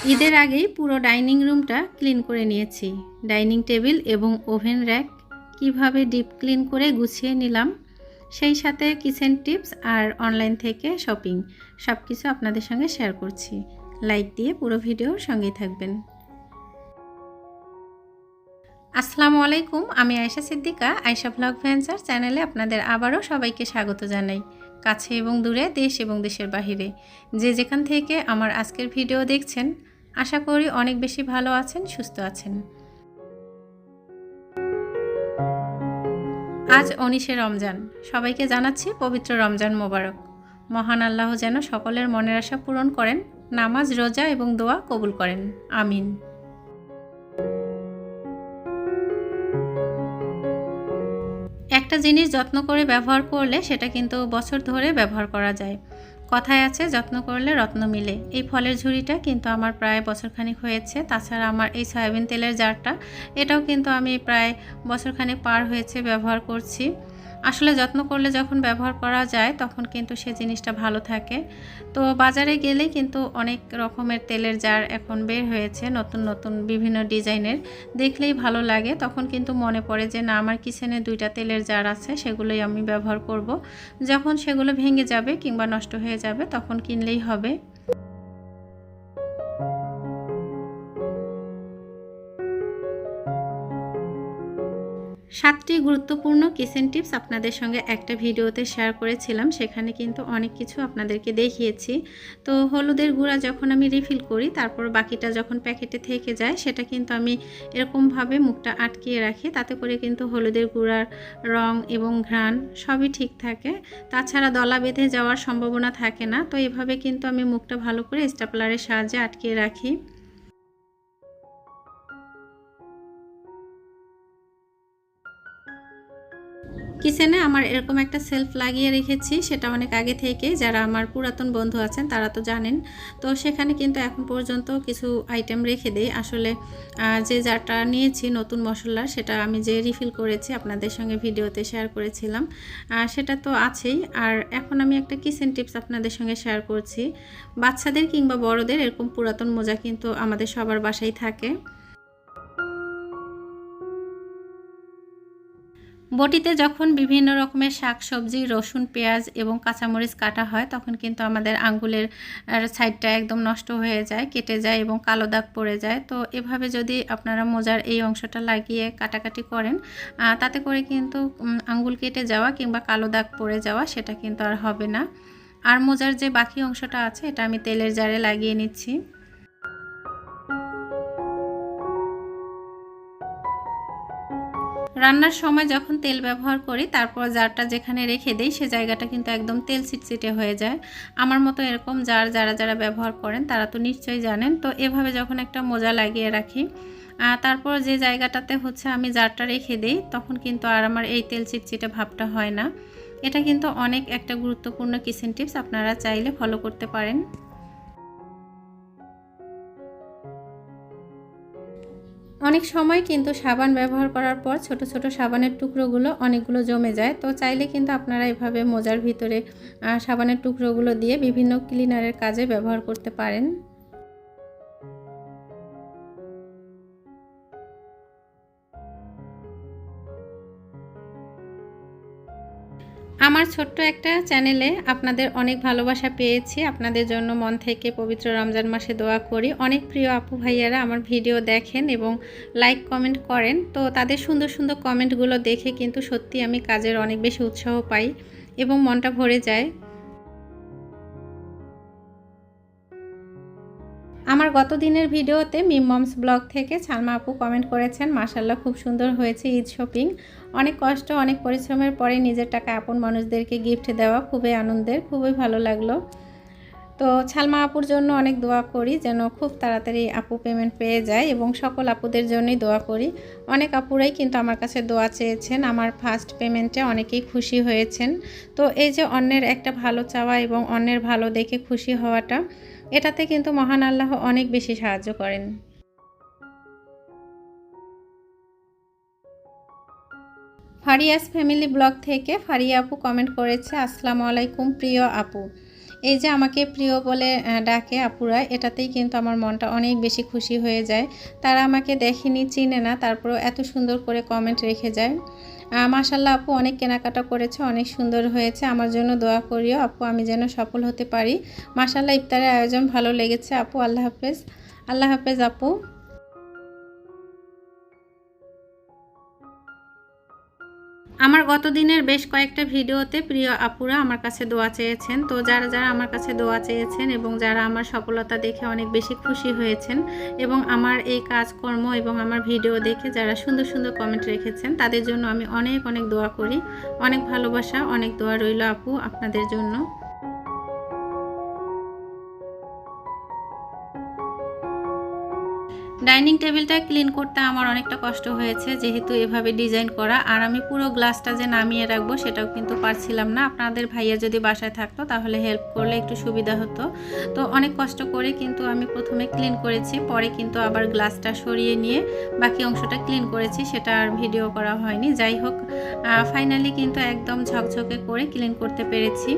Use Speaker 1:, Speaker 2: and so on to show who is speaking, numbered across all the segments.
Speaker 1: ঈদের আগেই পুরো ডাইনিং রুমটা ক্লিন করে নিয়েছি। ডাইনিং টেবিল এবং ওভেন র্যাক কিভাবে ডিপ ক্লিন করে গুছিয়ে নিলাম, সেই সাথে কিচেন টিপস আর অনলাইন থেকে শপিং সব কিছু আপনাদের সঙ্গে শেয়ার করছি। লাইক দিয়ে পুরো ভিডিওর সঙ্গেই থাকবেন। আসসালামু আলাইকুম, আমি আয়েশা সিদ্দিকা। আয়েশা ব্লগ ভেঞ্চার চ্যানেলে আপনাদের আবারও সবাইকে স্বাগত জানাই। কাছে এবং দূরে, দেশ এবং দেশের বাহিরে যে যেখান থেকে আমার আজকের ভিডিও দেখছেন, আশা করি অনেক বেশি ভালো আছেন, সুস্থ আছেন। আজ 19শে রমজান, সবাইকে জানাচ্ছি পবিত্র রমজান মোবারক। মহান আল্লাহ যেন সকলের মনের আশা পূরণ করেন, নামাজ, রোজা এবং দোয়া কবুল করেন, আমিন। একটা জিনিস যত্ন করে ব্যবহার করলে সেটা কিন্তু বছর ধরে ব্যবহার করা যায়। কথায় আছে, যত্ন করলে রত্ন মিলে। এই ফলের ঝুড়িটা কিন্তু আমার প্রায় বছরখানেক হয়েছে। তাছাড়া আমার এই সয়াবিন তেলের জারটা, এটাও কিন্তু আমি প্রায় বছরখানেক পার হয়েছে ব্যবহার করছি। আসলে যত্ন করলে যখন ব্যবহার করা যায় তখন কিন্তু সে জিনিসটা ভালো থাকে। তো বাজারে গেলেই কিন্তু অনেক রকমের তেলের জার এখন বের হয়েছে, নতুন নতুন বিভিন্ন ডিজাইনের। দেখলেই ভালো লাগে। তখন কিন্তু মনে পড়ে যে না, আমার কিচেনে 2টা তেলের জার আছে, সেগুলোই আমি ব্যবহার করব। যখন সেগুলো ভেঙে যাবে কিংবা নষ্ট হয়ে যাবে তখন কিনলেই হবে। 7টি গুরুত্বপূর্ণ কিচেন টিপস আপনাদের সঙ্গে একটা ভিডিওতে শেয়ার করেছিলাম, সেখানে কিন্তু অনেক কিছু আপনাদেরকে দেখিয়েছি। তো হলুদের গুঁড়া যখন আমি রিফিল করি, তারপর বাকিটা যখন প্যাকেটে থেকে যায়, সেটা কিন্তু আমি এরকমভাবে মুখটা আটকিয়ে রাখি। তাতে করে কিন্তু হলুদের গুঁড়ার রং এবং ঘ্রাণ সবই ঠিক থাকে। তাছাড়া দলা বেঁধে যাওয়ার সম্ভাবনা থাকে না। তো এভাবে কিন্তু আমি মুখটা ভালো করে স্টেপলারের সাহায্যে আটকিয়ে রাখি। কিচেনে আমার এরকম একটা সেলফ লাগিয়ে রেখেছি, সেটা অনেক আগে থেকে। যারা আমার পুরাতন বন্ধু আছেন তারা তো জানেন। তো সেখানে কিন্তু এখন পর্যন্ত কিছু আইটেম রেখে দেই। আসলে যে জারটা নিয়েছি নতুন মশলার, সেটা আমি যে রিফিল করেছি আপনাদের সঙ্গে ভিডিওতে শেয়ার করেছিলাম, সেটা তো আছেই। আর এখন আমি একটা কিচেন টিপস আপনাদের সঙ্গে শেয়ার করছি। বাচ্চাদের কিংবা বড়দের এরকম পুরাতন মোজা কিন্তু আমাদের সবার বাসায় থাকে। বটিতে যখন বিভিন্ন রকমের শাকসবজি, রসুন, পেঁয়াজ এবং কাঁচামরিচ কাটা হয়, তখন কিন্তু আমাদের আঙ্গুলের সাইডটা একদম নষ্ট হয়ে যায়, কেটে যায় এবং কালো দাগ পড়ে যায়। তো এভাবে যদি আপনারা মোজার এই অংশটা লাগিয়ে কাটাকাটি করেন, তাতে করে কিন্তু আঙ্গুল কেটে যাওয়া কিংবা কালো দাগ পড়ে যাওয়া সেটা কিন্তু আর হবে না। আর মোজার যে বাকি অংশটা আছে, এটা আমি তেলের জারে লাগিয়ে নিচ্ছি। রান্নার সময় যখন তেল ব্যবহার করি, তারপর জারটা যেখানে রেখে দেই সে জায়গাটা কিন্তু একদম তেল চিটচিটে হয়ে যায়। আমার মতো এরকম জার যারা ব্যবহার করেন তারা তো নিশ্চয়ই জানেন। তো এভাবে যখন একটা মোজা লাগিয়ে রাখি, তারপর যে জায়গাটাতে হচ্ছে আমি জারটা রেখে দেই, তখন কিন্তু আর আমার এই তেল চিটচিটে ভাবটা হয় না। এটা কিন্তু অনেক একটা গুরুত্বপূর্ণ কিচেন টিপস, আপনারা চাইলে ফলো করতে পারেন। অনেক সময় কিন্তু সাবান ব্যবহার করার পর ছোট ছোট সাবানের টুকরোগুলো অনেকগুলো জমে যায়। তো চাইলে কিন্তু আপনারা এভাবে মোজার ভিতরে সাবানের টুকরোগুলো দিয়ে বিভিন্ন ক্লিনারের কাজে ব্যবহার করতে পারেন। আমার ছোট্ট একটা চ্যানেলে আপনাদের অনেক ভালোবাসা পেয়েছি। আপনাদের জন্য মন থেকে পবিত্র রমজান মাসে দোয়া করি। অনেক প্রিয় আপু ভাইয়ারা আমার ভিডিও দেখেন এবং লাইক কমেন্ট করেন। তো তাদের সুন্দর সুন্দর কমেন্টগুলো দেখে কিন্তু সত্যি আমি কাজের অনেক বেশি উৎসাহ পাই এবং মনটা ভরে যায়। আমার গত দিনের ভিডিওতে মিম মমস ব্লগ থেকে সালমা আপু কমেন্ট করেছেন, মাশাআল্লাহ খুব সুন্দর হয়েছে ঈদ শপিং। অনেক কষ্ট, অনেক পরিশ্রমের পরে নিজের টাকা আপন মানুষদেরকে গিফট দেওয়া খুবই আনন্দের, খুবই ভালো লাগলো। তো সালমা আপুর জন্য অনেক দোয়া করি যেন খুব তাড়াতাড়ি আপু পেমেন্ট পেয়ে যায়, এবং সকল আপুদের জন্যই দোয়া করি। অনেক আপুরাই কিন্তু আমার কাছে দোয়া চেয়েছেন, আমার ফার্স্ট পেমেন্টে অনেকেই খুশি হয়েছেন। তো এই যে অন্যের একটা ভালো চাওয়া এবং অন্যের ভালো দেখে খুশি হওয়াটা, এটাতে কিন্তু মহান আল্লাহ অনেক বেশি সাহায্য করেন। ফারিয়াস ফ্যামিলি ব্লগ থেকে ফারিয়া আপু কমেন্ট করেছে, আসসালামু আলাইকুম প্রিয় আপু, এই যে আমাকে প্রিয় বলে ডাকে আপুরা, এটাতেই কিন্তু আমার মনটা অনেক বেশি খুশি হয়ে যায়। তারা আমাকে দেখেনি, চিনে না, তারপরেও এত সুন্দর করে কমেন্ট রেখে যায়। মাশাআল্লাহ আপু, অনেক কেনাকাটা করেছে, অনেক সুন্দর হয়েছে। আমার জন্য দোয়া করিও আপু, আমি যেন সফল হতে পারি। মাশাআল্লাহ ইফতারের আয়োজন ভালো লেগেছে আপু। আল্লাহ হাফেজ। আল্লাহ হাফেজ আপু। আমার গত দিনের বেশ কয়েকটা ভিডিওতে প্রিয় আপুরা আমার কাছে দোয়া চেয়েছেন। তো যারা যারা আমার কাছে দোয়া চেয়েছেন এবং যারা আমার সফলতা দেখে অনেক বেশি খুশি হয়েছেন এবং আমার এই কাজকর্ম এবং আমার ভিডিও দেখে যারা সুন্দর সুন্দর কমেন্ট রেখেছেন, তাদের জন্য আমি অনেক অনেক দোয়া করি। অনেক ভালোবাসা, অনেক দোয়া রইল আপু আপনাদের জন্য। ডাইনিং টেবিলটা ক্লিন করতে আমার অনেকটা কষ্ট হয়েছে, যেহেতু এভাবে ডিজাইন করা। আর আমি পুরো গ্লাসটা যে নামিয়ে রাখবো সেটাও কিন্তু পারছিলাম না। আপনাদের ভাইয়া যদি বাসায় থাকতো তাহলে হেল্প করলে একটু সুবিধা হতো। তো অনেক কষ্ট করে কিন্তু আমি প্রথমে ক্লিন করেছি, পরে কিন্তু আবার গ্লাসটা সরিয়ে নিয়ে বাকি অংশটা ক্লিন করেছি, সেটা আর ভিডিও করা হয়নি। যাই হোক, ফাইনালি কিন্তু একদম ঝকঝকে করে ক্লিন করতে পেরেছি।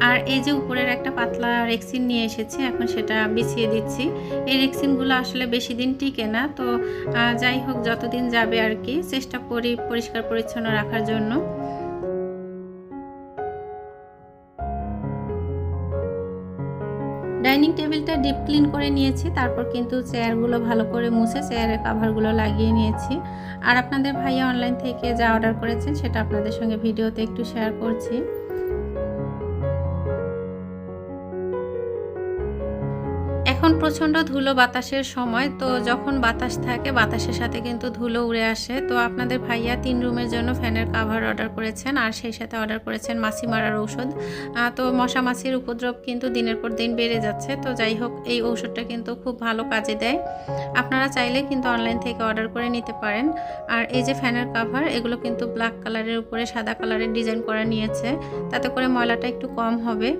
Speaker 1: আর এই যে উপরের একটা পাতলা রেক্সিন নিয়ে এসেছি, এখন সেটা বিছিয়ে দিচ্ছি। এই রেক্সিনগুলো আসলে বেশি দিন টিকে না, তো যাই হোক যতদিন যাবে আর কি চেষ্টা করি পরিষ্কার পরিচ্ছন্ন রাখার জন্য। ডাইনিং টেবিলটা ডিপ ক্লিন করে নিয়েছি, তারপর কিন্তু চেয়ারগুলো ভালো করে মুছে চেয়ারের কাভারগুলো লাগিয়ে নিয়েছি। আর আপনাদের ভাইয়া অনলাইন থেকে যা অর্ডার করেছেন সেটা আপনাদের সঙ্গে ভিডিওতে একটু শেয়ার করছি। এখন প্রচণ্ড ধুলো বাতাসের সময়, তো যখন বাতাস থাকে বাতাসের সাথে কিন্তু ধুলো উড়ে আসে। তো আপনাদের ভাইয়া 3 রুমের জন্য ফ্যানের কাভার অর্ডার করেছেন, আর সেই সাথে অর্ডার করেছেন মাছি মারার ঔষধ। তো মশা মাছির উপদ্রব কিন্তু দিনের পর দিন বেড়ে যাচ্ছে। তো যাই হোক, এই ঔষধটা কিন্তু খুব ভালো কাজে দেয়। আপনারা চাইলে কিন্তু অনলাইন থেকে অর্ডার করে নিতে পারেন। আর এই যে ফ্যানের কাভার, এগুলো কিন্তু ব্ল্যাক কালারের উপরে সাদা কালারের ডিজাইন করা নিয়েছে, তাতে করে ময়লাটা একটু কম হবে।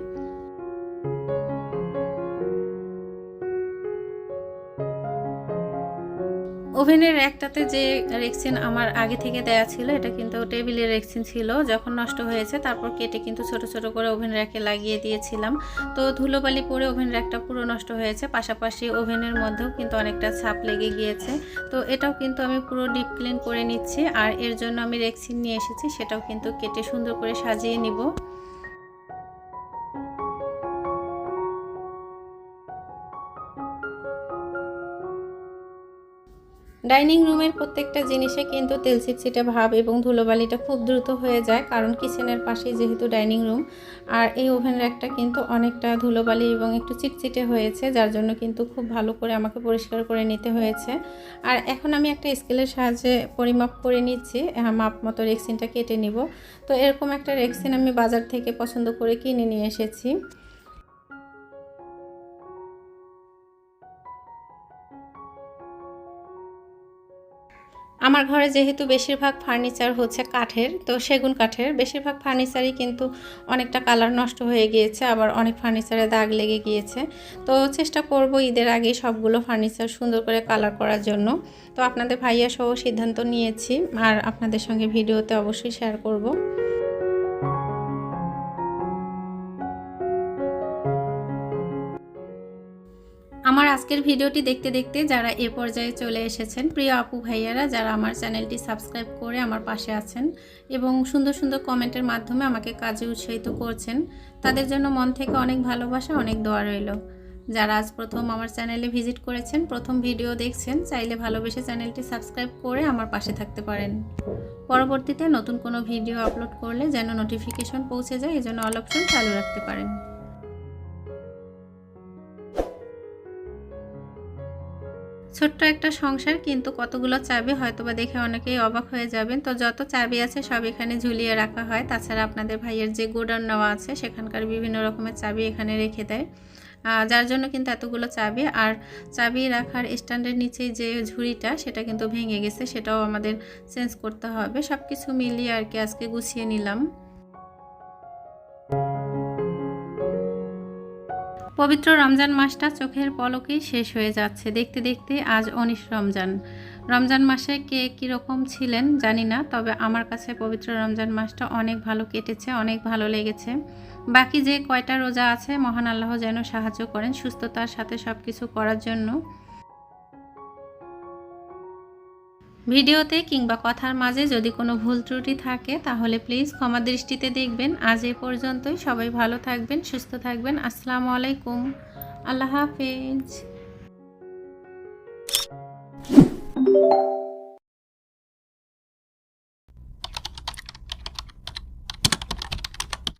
Speaker 1: ওভেনের র্যাকটাতে যে রেক্সিন আমার আগে থেকে দেয়া ছিল, এটা কিন্তু টেবিলের রেক্সিন ছিল। যখন নষ্ট হয়েছে তারপর কেটে কিন্তু ছোট ছোট করে ওভেন র্যাকে লাগিয়ে দিয়েছিলাম। তো ধুলোবালি পরে ওভেন র্যাকটা পুরো নষ্ট হয়েছে, পাশাপাশি ওভেনের মধ্যেও কিন্তু অনেকটা ছাপ লেগে গিয়েছে। তো এটাও কিন্তু আমি পুরো ডিপ ক্লিন করে নিচ্ছি। আর এর জন্য আমি রেক্সিন নিয়ে এসেছি, সেটাও কিন্তু কেটে সুন্দর করে সাজিয়ে নিব। ডাইনিং রুমের প্রত্যেকটা জিনিসে কিন্তু তেল চিটচিটে ভাব এবং ধুলোবালিটা খুব দ্রুত হয়ে যায়, কারণ কিচেনের পাশেই যেহেতু ডাইনিং রুম। আর এই ওভেন র্যাকটা কিন্তু অনেকটা ধুলোবালি এবং একটু চিটচিটে হয়েছে, যার জন্য কিন্তু খুব ভালো করে আমাকে পরিষ্কার করে নিতে হয়েছে। আর এখন আমি একটা স্কেলের সাহায্যে পরিমাপ করে নিচ্ছি, মাপ মতো রেক্সিনটা কেটে নিব। তো এরকম একটা রেক্সিন আমি বাজার থেকে পছন্দ করে কিনে নিয়ে এসেছি। আমার ঘরে যেহেতু বেশিরভাগ ফার্নিচার হচ্ছে কাঠের, তো সেগুন কাঠের বেশিরভাগ ফার্নিচারই কিন্তু অনেকটা কালার নষ্ট হয়ে গিয়েছে, আবার অনেক ফার্নিচারে দাগ লেগে গিয়েছে। তো চেষ্টা করব ঈদের আগে সবগুলো ফার্নিচার সুন্দর করে কালার করার জন্য। তো আপনাদের ভাইয়া সহ সিদ্ধান্ত নিয়েছি, আর আপনাদের সঙ্গে ভিডিওতে অবশ্যই শেয়ার করব। আমার আজকের ভিডিওটি দেখতে দেখতে যারা এ পর্যায়ে চলে এসেছেন, প্রিয় আপু ভাইয়ারা যারা আমার চ্যানেলটি সাবস্ক্রাইব করে আমার পাশে আছেন এবং সুন্দর সুন্দর কমেন্টের মাধ্যমে আমাকে কাজে উৎসাহিত করছেন, তাদের জন্য মন থেকে অনেক ভালোবাসা, অনেক দোয়া রইল। যারা আজ প্রথম আমার চ্যানেলে ভিজিট করেছেন, প্রথম ভিডিও দেখছেন, চাইলে ভালোবেসে চ্যানেলটি সাবস্ক্রাইব করে আমার পাশে থাকতে পারেন। পরবর্তীতে নতুন কোনো ভিডিও আপলোড করলে যেন নোটিফিকেশন পৌঁছে যায়, এজন্য অল অপশন চালু রাখতে পারেন। ছোট্ট একটা সংসার, কিন্তু কতগুলো চাবি, হয়তোবা দেখে অনেকেই অবাক হয়ে যাবেন। তো যত চাবি আছে সব এখানে ঝুলিয়ে রাখা হয়। তাছাড়া আপনাদের ভাইয়ের যে গোডাউন নেওয়া আছে সেখানকার বিভিন্ন রকমের চাবি এখানে রেখে দেয়, যার জন্য কিন্তু এতগুলো চাবি। আর চাবি রাখার স্ট্যান্ডের নিচেই যে ঝুড়িটা, সেটা কিন্তু ভেঙে গেছে, সেটাও আমাদের চেঞ্জ করতে হবে। সব কিছু মিলিয়ে আর কি আজকে গুছিয়ে নিলাম। পবিত্র রমজান মাসটা চোখের পলকেই শেষ হয়ে যাচ্ছে। দেখতে দেখতে আজ 19 রমজান। রমজান মাসে কে কীরকম ছিলেন জানি না, তবে আমার কাছে পবিত্র রমজান মাসটা অনেক ভালো কেটেছে, অনেক ভালো লেগেছে। বাকি যে কয়টা রোজা আছে মহান আল্লাহ যেন সাহায্য করেন সুস্থতার সাথে সব কিছু করার জন্য। ভিডিওতে কিংবা কথার মাঝে যদি কোনো ভুল ত্রুটি থাকে তাহলে প্লিজ ক্ষমা দৃষ্টিতে দেখবেন। আজ এ পর্যন্তই। সবাই ভালো থাকবেন, সুস্থ থাকবেন। আসসালামু আলাইকুম। আল্লাহ হাফেজ।